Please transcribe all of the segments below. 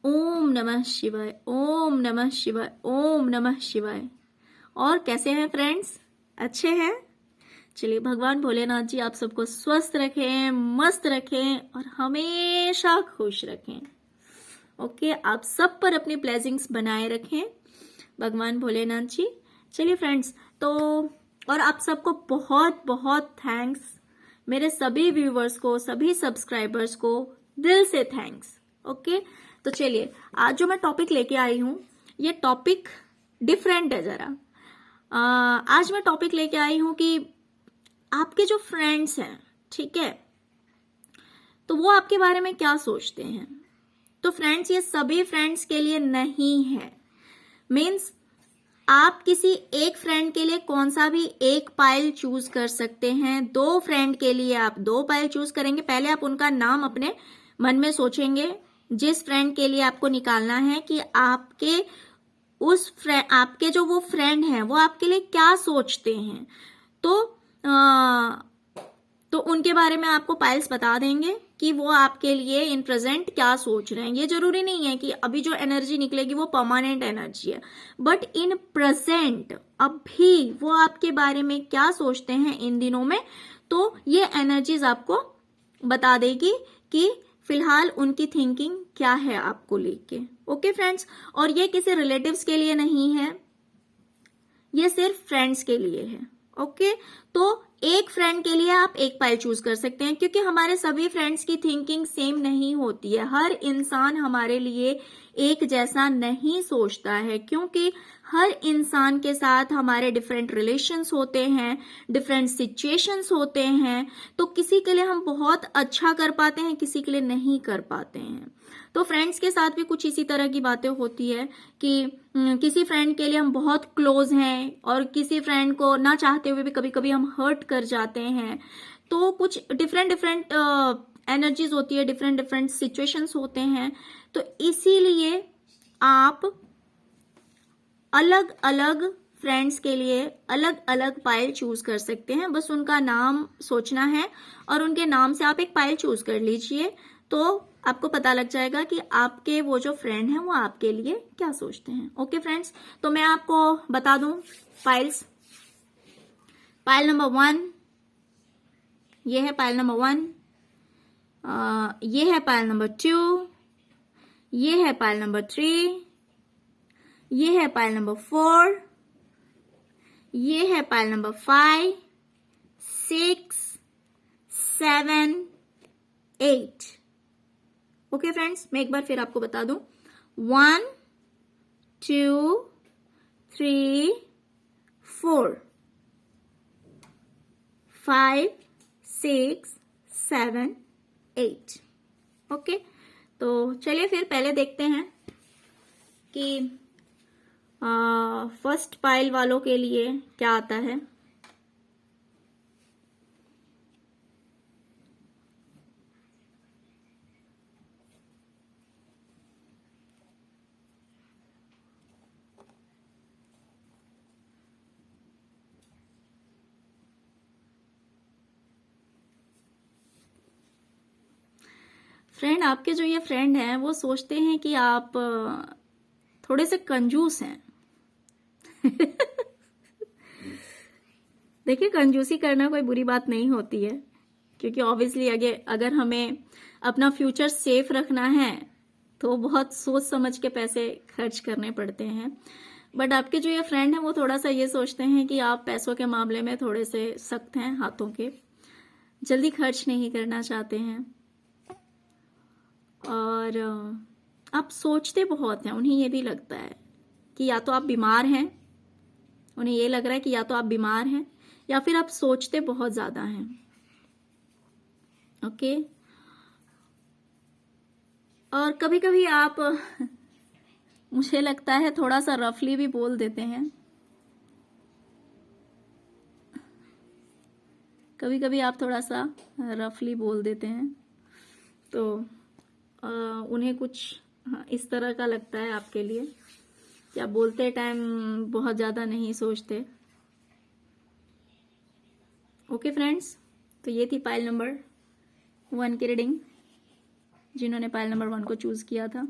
ओम नमः शिवाय, ओम नमः शिवाय, ओम नमः शिवाय। और कैसे हैं फ्रेंड्स? अच्छे हैं? चलिए, भगवान भोलेनाथ जी आप सबको स्वस्थ रखें, मस्त रखें और हमेशा खुश रखें। ओके, आप सब पर अपनी ब्लेसिंग्स बनाए रखें भगवान भोलेनाथ जी। चलिए फ्रेंड्स, तो और आप सबको बहुत बहुत थैंक्स, मेरे सभी व्यूवर्स को, सभी सब्सक्राइबर्स को दिल से थैंक्स। ओके, तो चलिए, आज जो मैं टॉपिक लेके आई हूं, ये टॉपिक डिफरेंट है जरा। आज मैं टॉपिक लेके आई हूं कि आपके जो फ्रेंड्स हैं, ठीक है, तो वो आपके बारे में क्या सोचते हैं। तो फ्रेंड्स, ये सभी फ्रेंड्स के लिए नहीं है। मीन्स आप किसी एक फ्रेंड के लिए कौन सा भी एक पाइल चूज कर सकते हैं। 2 फ्रेंड के लिए आप 2 पाइल चूज करेंगे। पहले आप उनका नाम अपने मन में सोचेंगे, जिस फ्रेंड के लिए आपको निकालना है कि आपके आपके जो वो फ्रेंड हैं वो आपके लिए क्या सोचते हैं। तो उनके बारे में आपको पाइल्स बता देंगे कि वो आपके लिए इन प्रेजेंट क्या सोच रहे हैं। ये जरूरी नहीं है कि अभी जो एनर्जी निकलेगी वो परमानेंट एनर्जी है, बट इन प्रेजेंट अभी वो आपके बारे में क्या सोचते हैं इन दिनों में, तो ये एनर्जीज आपको बता देगी कि फिलहाल उनकी थिंकिंग क्या है आपको लेके। ओके फ्रेंड्स, और ये किसी रिलेटिव्स के लिए नहीं है, ये सिर्फ फ्रेंड्स के लिए है। ओके, तो एक फ्रेंड के लिए आप एक पाइल चूज कर सकते हैं, क्योंकि हमारे सभी फ्रेंड्स की थिंकिंग सेम नहीं होती है। हर इंसान हमारे लिए एक जैसा नहीं सोचता है, क्योंकि हर इंसान के साथ हमारे डिफरेंट रिलेशंस होते हैं, डिफरेंट सिचुएशंस होते हैं। तो किसी के लिए हम बहुत अच्छा कर पाते हैं, किसी के लिए नहीं कर पाते हैं। तो फ्रेंड्स के साथ भी कुछ इसी तरह की बातें होती है कि किसी फ्रेंड के लिए हम बहुत क्लोज हैं और किसी फ्रेंड को ना चाहते हुए भी कभी कभी हम हर्ट कर जाते हैं। तो कुछ डिफरेंट डिफरेंट एनर्जीज होती है, डिफरेंट डिफरेंट सिचुएशंस होते हैं। तो इसीलिए आप अलग अलग फ्रेंड्स के लिए अलग अलग पाइल चूज कर सकते हैं। बस उनका नाम सोचना है और उनके नाम से आप एक पाइल चूज कर लीजिए, तो आपको पता लग जाएगा कि आपके वो जो फ्रेंड हैं वो आपके लिए क्या सोचते हैं। ओके फ्रेंड्स, तो मैं आपको बता दूं पाइल्स। पाइल नंबर 1, ये है पाइल नंबर 1, ये है पाइल नंबर 2, ये है पाइल नंबर 3, ये है पाइल नंबर 4, ये है पाइल नंबर 5, 6, 7, 8। ओके फ्रेंड्स, मैं एक बार फिर आपको बता दूं। 1, 2, 3, 4, 5, 6, 7, 8। ओके, तो चलिए फिर पहले देखते हैं कि फर्स्ट पाइल वालों के लिए क्या आता है। फ्रेंड, आपके जो ये फ्रेंड हैं वो सोचते हैं कि आप थोड़े से कंजूस हैं। देखिए, कंजूसी करना कोई बुरी बात नहीं होती है, क्योंकि ऑब्वियसली अगर हमें अपना फ्यूचर सेफ रखना है तो बहुत सोच समझ के पैसे खर्च करने पड़ते हैं। बट आपके जो ये फ्रेंड हैं वो थोड़ा सा ये सोचते हैं कि आप पैसों के मामले में थोड़े से सख्त हैं हाथों के, जल्दी खर्च नहीं करना चाहते हैं और आप सोचते बहुत हैं। उन्हें ये भी लगता है कि या तो आप बीमार हैं, उन्हें ये लग रहा है कि या तो आप बीमार हैं या फिर आप सोचते बहुत ज्यादा हैं। ओके, और कभी कभी आप मुझे लगता है थोड़ा सा रफली भी बोल देते हैं। कभी कभी आप थोड़ा सा रफली बोल देते हैं, तो उन्हें कुछ इस तरह का लगता है आपके लिए कि आप बोलते टाइम बहुत ज़्यादा नहीं सोचते। ओके फ्रेंड्स, तो ये थी पाइल नंबर 1 की रीडिंग, जिन्होंने पाइल नंबर 1 को चूज किया था।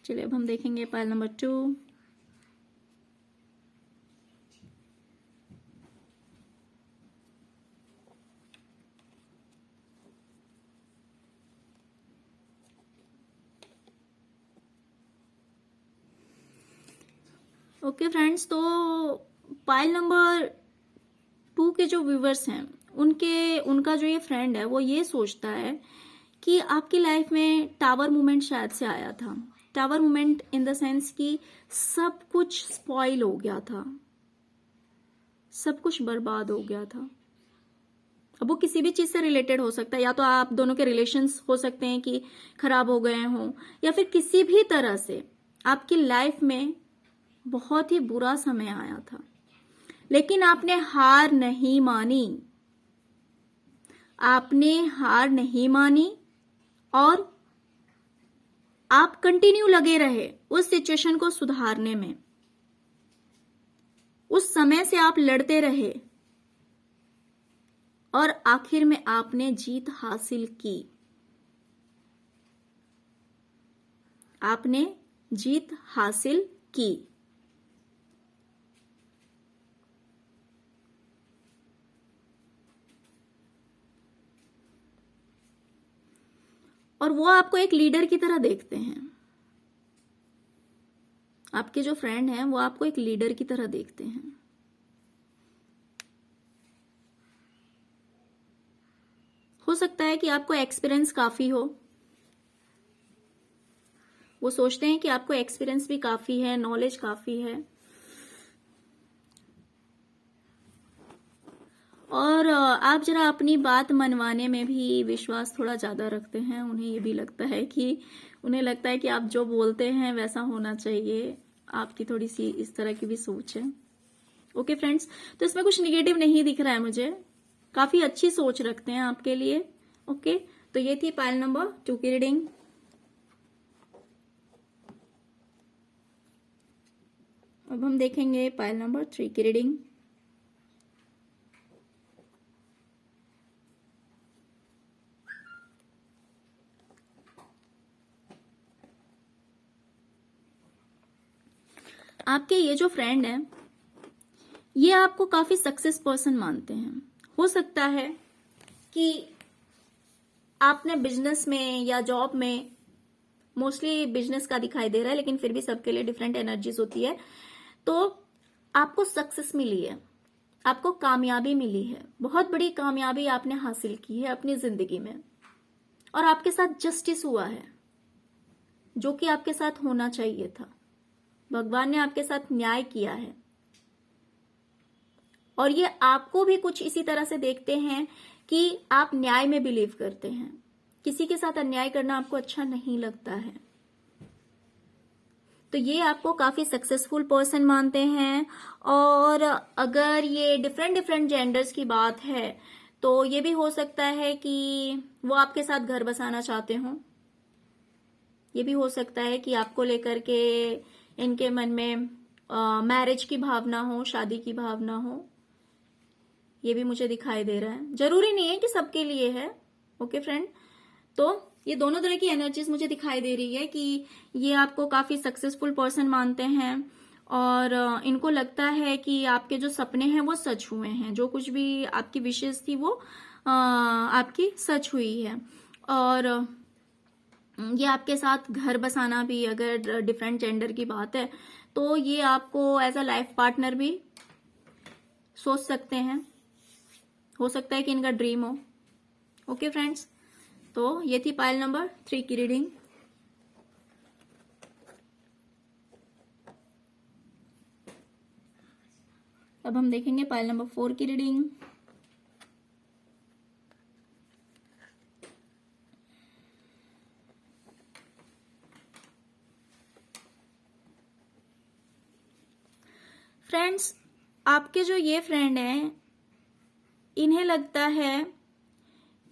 चलिए अब हम देखेंगे पाइल नंबर 2। ओके फ्रेंड्स, तो पाइल नंबर 2 के जो व्यूवर्स हैं उनका जो ये फ्रेंड है वो ये सोचता है कि आपकी लाइफ में टावर मूवमेंट शायद से आया था। Tower movement in the sense कि सब कुछ स्पॉइल हो गया था, सब कुछ बर्बाद हो गया था। अब वो किसी भी चीज से रिलेटेड हो सकता है, या तो आप दोनों के रिलेशंस हो सकते हैं कि खराब हो गए हों, या फिर किसी भी तरह से आपकी लाइफ में बहुत ही बुरा समय आया था, लेकिन आपने हार नहीं मानी। आपने हार नहीं मानी और आप कंटिन्यू लगे रहे उस सिचुएशन को सुधारने में। उस समय से आप लड़ते रहे और आखिर में आपने जीत हासिल की। आपने जीत हासिल की। और वो आपको एक लीडर की तरह देखते हैं। आपके जो फ्रेंड हैं वो आपको एक लीडर की तरह देखते हैं। हो सकता है कि आपको एक्सपीरियंस काफी हो। वो सोचते हैं कि आपको एक्सपीरियंस भी काफी है, नॉलेज काफी है, और आप जरा अपनी बात मनवाने में भी विश्वास थोड़ा ज्यादा रखते हैं। उन्हें ये भी लगता है कि आप जो बोलते हैं वैसा होना चाहिए। आपकी थोड़ी सी इस तरह की भी सोच है। ओके फ्रेंड्स, तो इसमें कुछ निगेटिव नहीं दिख रहा है मुझे। काफी अच्छी सोच रखते हैं आपके लिए। ओके, तो ये थी पाइल नंबर 2 की रीडिंग। अब हम देखेंगे पाइल नंबर 3 की रीडिंग। आपके ये जो फ्रेंड है ये आपको काफी सक्सेस पर्सन मानते हैं। हो सकता है कि आपने बिजनेस में या जॉब में, मोस्टली बिजनेस का दिखाई दे रहा है लेकिन फिर भी सबके लिए डिफरेंट एनर्जीज होती है, तो आपको सक्सेस मिली है, आपको कामयाबी मिली है, बहुत बड़ी कामयाबी आपने हासिल की है अपनी जिंदगी में, और आपके साथ जस्टिस हुआ है जो कि आपके साथ होना चाहिए था। भगवान ने आपके साथ न्याय किया है, और ये आपको भी कुछ इसी तरह से देखते हैं कि आप न्याय में बिलीव करते हैं। किसी के साथ अन्याय करना आपको अच्छा नहीं लगता है। तो ये आपको काफी सक्सेसफुल पर्सन मानते हैं। और अगर ये डिफरेंट जेंडर्स की बात है तो ये भी हो सकता है कि वो आपके साथ घर बसाना चाहते हों। ये भी हो सकता है कि आपको लेकर के इनके मन में मैरिज की भावना हो, शादी की भावना हो। ये भी मुझे दिखाई दे रहा है। जरूरी नहीं है कि सबके लिए है। ओके फ्रेंड, तो ये दोनों तरह की एनर्जीज मुझे दिखाई दे रही है कि ये आपको काफी सक्सेसफुल पर्सन मानते हैं, और इनको लगता है कि आपके जो सपने हैं वो सच हुए हैं। जो कुछ भी आपकी विशेष थी वो आपकी सच हुई है। और ये आपके साथ घर बसाना भी, अगर डिफरेंट जेंडर की बात है तो ये आपको एज अ लाइफ पार्टनर भी सोच सकते हैं। हो सकता है कि इनका ड्रीम हो। ओके फ्रेंड्स, तो ये थी पाइल नंबर 3 की रीडिंग। अब हम देखेंगे पाइल नंबर 4 की रीडिंग। फ्रेंड्स, आपके जो ये फ्रेंड हैं इन्हें लगता है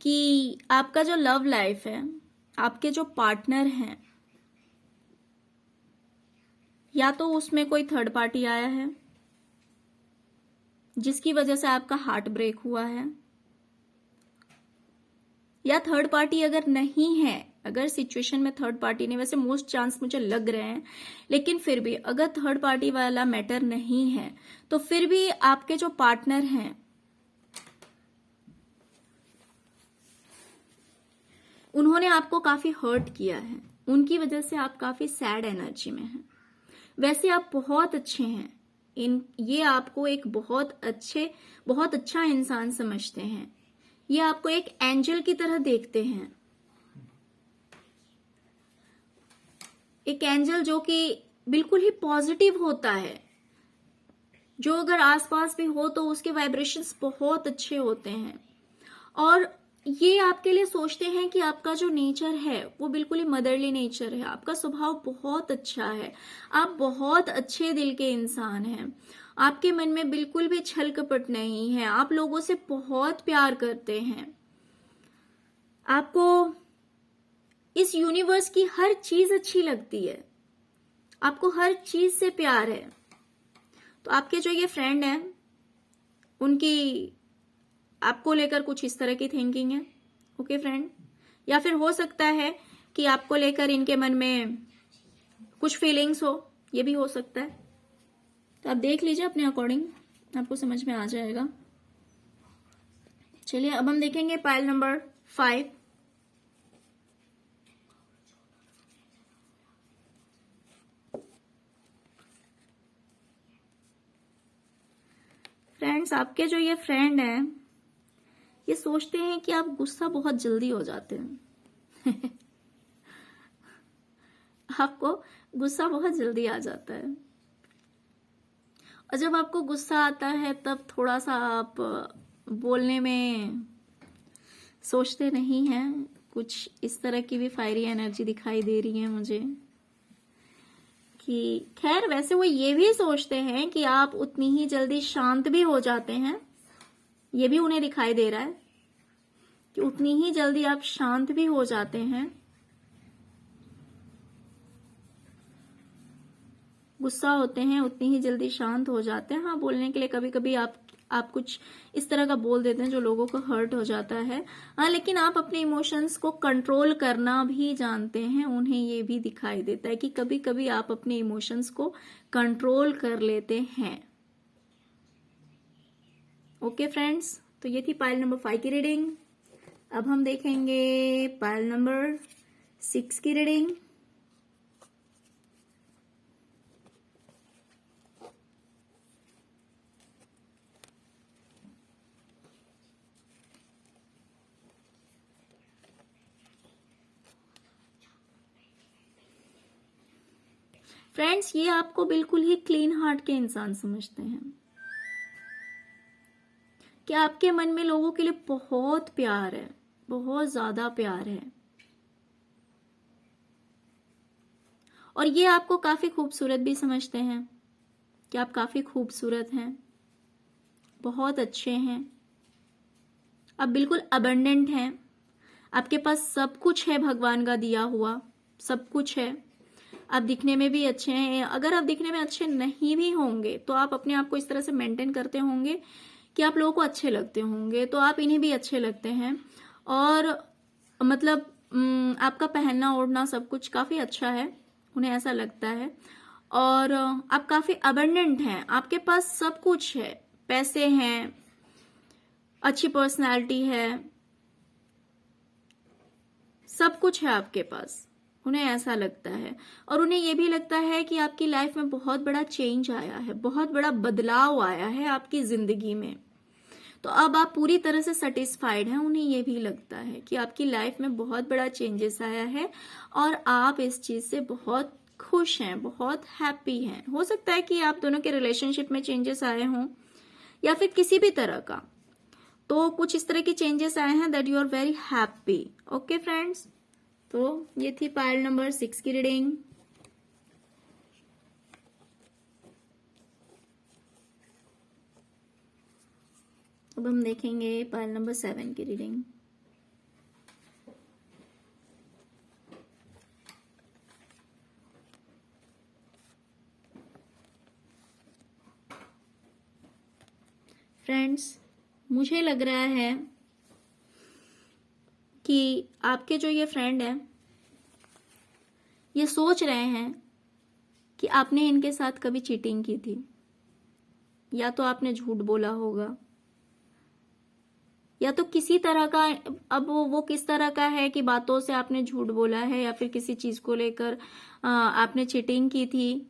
कि आपका जो लव लाइफ है, आपके जो पार्टनर हैं, या तो उसमें कोई थर्ड पार्टी आया है जिसकी वजह से आपका हार्ट ब्रेक हुआ है, या थर्ड पार्टी अगर नहीं है, अगर सिचुएशन में थर्ड पार्टी ने, वैसे मोस्ट चांस मुझे लग रहे हैं, लेकिन फिर भी अगर थर्ड पार्टी वाला मैटर नहीं है तो फिर भी आपके जो पार्टनर हैं उन्होंने आपको काफी हर्ट किया है, उनकी वजह से आप काफी सैड एनर्जी में हैं। वैसे आप बहुत अच्छे हैं, ये आपको एक बहुत अच्छा इंसान समझते हैं, ये आपको एक एंजल की तरह देखते हैं, एक एंजल जो कि बिल्कुल ही पॉजिटिव होता है, जो अगर आसपास भी हो तो उसके वाइब्रेशंस बहुत अच्छे होते हैं। और ये आपके लिए सोचते हैं कि आपका जो नेचर है वो बिल्कुल ही मदरली नेचर है, आपका स्वभाव बहुत अच्छा है, आप बहुत अच्छे दिल के इंसान हैं, आपके मन में बिल्कुल भी छल कपट नहीं है, आप लोगों से बहुत प्यार करते हैं, आपको इस यूनिवर्स की हर चीज अच्छी लगती है, आपको हर चीज से प्यार है। तो आपके जो ये फ्रेंड हैं उनकी आपको लेकर कुछ इस तरह की थिंकिंग है, ओके फ्रेंड, या फिर हो सकता है कि आपको लेकर इनके मन में कुछ फीलिंग्स हो, ये भी हो सकता है। तो आप देख लीजिए अपने अकॉर्डिंग, आपको समझ में आ जाएगा। चलिए अब हम देखेंगे पाइल नंबर 5। फ्रेंड्स, आपके जो ये फ्रेंड हैं ये सोचते हैं कि आप गुस्सा बहुत जल्दी हो जाते हैं आपको गुस्सा बहुत जल्दी आ जाता है, और जब आपको गुस्सा आता है तब थोड़ा सा आप बोलने में सोचते नहीं हैं। कुछ इस तरह की भी फायरी एनर्जी दिखाई दे रही है मुझे कि खैर वैसे वो ये भी सोचते हैं कि आप उतनी ही जल्दी शांत भी हो जाते हैं, ये भी उन्हें दिखाई दे रहा है कि उतनी ही जल्दी आप शांत भी हो जाते हैं, गुस्सा होते हैं उतनी ही जल्दी शांत हो जाते हैं। हाँ, बोलने के लिए कभी कभी आप कुछ इस तरह का बोल देते हैं जो लोगों को हर्ट हो जाता है। हाँ, लेकिन आप अपने इमोशंस को कंट्रोल करना भी जानते हैं, उन्हें ये भी दिखाई देता है कि कभी कभी आप अपने इमोशंस को कंट्रोल कर लेते हैं। ओके फ्रेंड्स, तो ये थी पाइल नंबर 5 की रीडिंग। अब हम देखेंगे पाइल नंबर 6 की रीडिंग। फ्रेंड्स, ये आपको बिल्कुल ही क्लीन हार्ट के इंसान समझते हैं कि आपके मन में लोगों के लिए बहुत प्यार है, बहुत ज्यादा प्यार है, और ये आपको काफी खूबसूरत भी समझते हैं कि आप काफी खूबसूरत हैं, बहुत अच्छे हैं, आप बिल्कुल अबंडेंट हैं, आपके पास सब कुछ है, भगवान का दिया हुआ सब कुछ है, आप दिखने में भी अच्छे हैं। अगर आप दिखने में अच्छे नहीं भी होंगे तो आप अपने आप को इस तरह से मेंटेन करते होंगे कि आप लोगों को अच्छे लगते होंगे, तो आप इन्हें भी अच्छे लगते हैं, और मतलब आपका पहनना ओढ़ना सब कुछ काफी अच्छा है, उन्हें ऐसा लगता है, और आप काफी अबंडेंट हैं, आपके पास सब कुछ है, पैसे हैं, अच्छी पर्सनालिटी है, सब कुछ है आपके पास, उन्हें ऐसा लगता है। और उन्हें यह भी लगता है कि आपकी लाइफ में बहुत बड़ा चेंज आया है, बहुत बड़ा बदलाव आया है आपकी जिंदगी में, तो अब आप पूरी तरह से सेटिस्फाइड हैं। उन्हें यह भी लगता है कि आपकी लाइफ में बहुत बड़ा चेंजेस आया है और आप इस चीज से बहुत खुश हैं, बहुत हैप्पी हैं। हो सकता है कि आप दोनों के रिलेशनशिप में चेंजेस आए हों या फिर किसी भी तरह का, तो कुछ इस तरह के चेंजेस आए हैं that you are very happy. Okay friends, तो ये थी पाइल नंबर 6 की रीडिंग। अब हम देखेंगे पाइल नंबर 7 की रीडिंग। फ्रेंड्स, मुझे लग रहा है कि आपके जो ये फ्रेंड है ये सोच रहे हैं कि आपने इनके साथ कभी चीटिंग की थी, या तो आपने झूठ बोला होगा, या तो किसी तरह का, अब वो किस तरह का है कि बातों से आपने झूठ बोला है, या फिर किसी चीज को लेकर आपने चीटिंग की थी,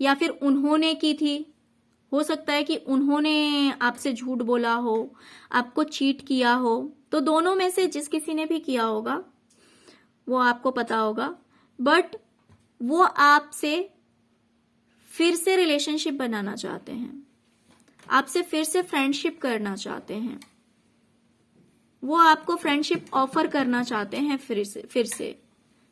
या फिर उन्होंने की थी। हो सकता है कि उन्होंने आपसे झूठ बोला हो, आपको चीट किया हो। तो दोनों में से जिस किसी ने भी किया होगा वो आपको पता होगा, बट वो आपसे फिर से रिलेशनशिप बनाना चाहते हैं, आपसे फिर से फ्रेंडशिप करना चाहते हैं, वो आपको फ्रेंडशिप ऑफर करना चाहते हैं फिर से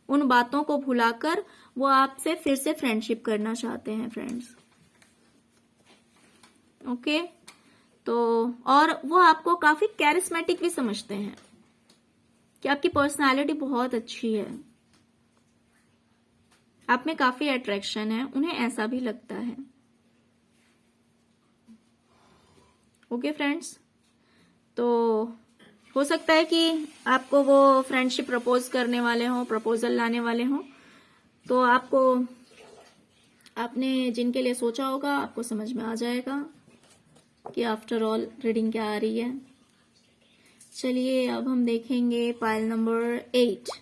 उन बातों को भुलाकर वो आपसे फिर से फ्रेंडशिप करना चाहते हैं फ्रेंड्स। ओके, तो और वो आपको काफी कैरिस्मेटिक भी समझते हैं कि आपकी पर्सनालिटी बहुत अच्छी है, आप में काफी अट्रैक्शन है, उन्हें ऐसा भी लगता है। ओके फ्रेंड्स, तो हो सकता है कि आपको वो फ्रेंडशिप प्रपोज करने वाले हों, प्रपोजल लाने वाले हों, तो आपको आपने जिनके लिए सोचा होगा आपको समझ में आ जाएगा कि आफ्टर ऑल रीडिंग क्या आ रही है। चलिए अब हम देखेंगे पाइल नंबर 8।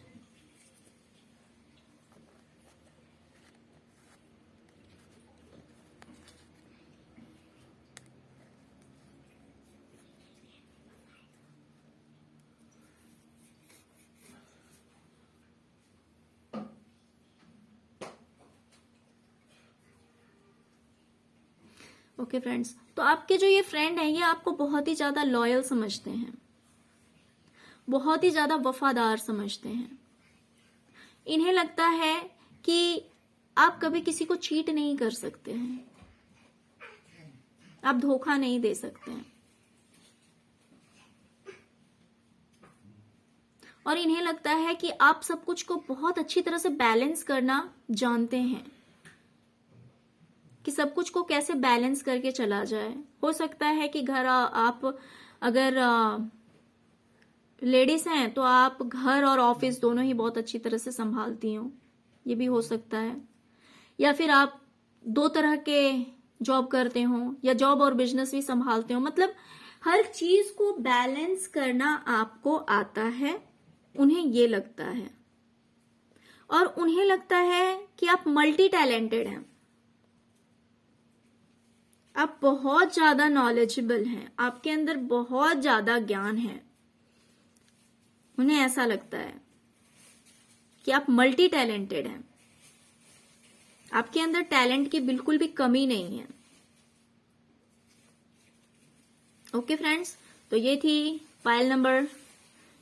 ओके फ्रेंड्स, तो आपके जो ये फ्रेंड हैं ये आपको बहुत ही ज्यादा लॉयल समझते हैं, बहुत ही ज्यादा वफादार समझते हैं। इन्हें लगता है कि आप कभी किसी को चीट नहीं कर सकते हैं, आप धोखा नहीं दे सकते हैं, और इन्हें लगता है कि आप सब कुछ को बहुत अच्छी तरह से बैलेंस करना जानते हैं, कि सब कुछ को कैसे बैलेंस करके चला जाए। हो सकता है कि घर आप अगर लेडीज हैं तो आप घर और ऑफिस दोनों ही बहुत अच्छी तरह से संभालती हो, ये भी हो सकता है। या फिर आप 2 तरह के जॉब करते हो, या जॉब और बिजनेस भी संभालते हो, मतलब हर चीज को बैलेंस करना आपको आता है, उन्हें ये लगता है। और उन्हें लगता है कि आप मल्टी टैलेंटेड हैं, आप बहुत ज्यादा नॉलेजेबल हैं, आपके अंदर बहुत ज्यादा ज्ञान है। उन्हें ऐसा लगता है कि आप मल्टी टैलेंटेड हैं, आपके अंदर टैलेंट की बिल्कुल भी कमी नहीं है। ओके फ्रेंड्स, तो ये थी पाइल नंबर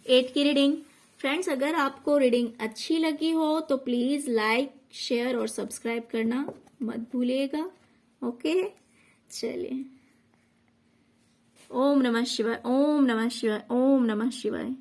8 की रीडिंग। फ्रेंड्स, अगर आपको रीडिंग अच्छी लगी हो तो प्लीज लाइक, शेयर और सब्सक्राइब करना मत भूलिएगा। ओके, चलिए, ओम नमः शिवाय, ओम नमः शिवाय, ओम नमः शिवाय।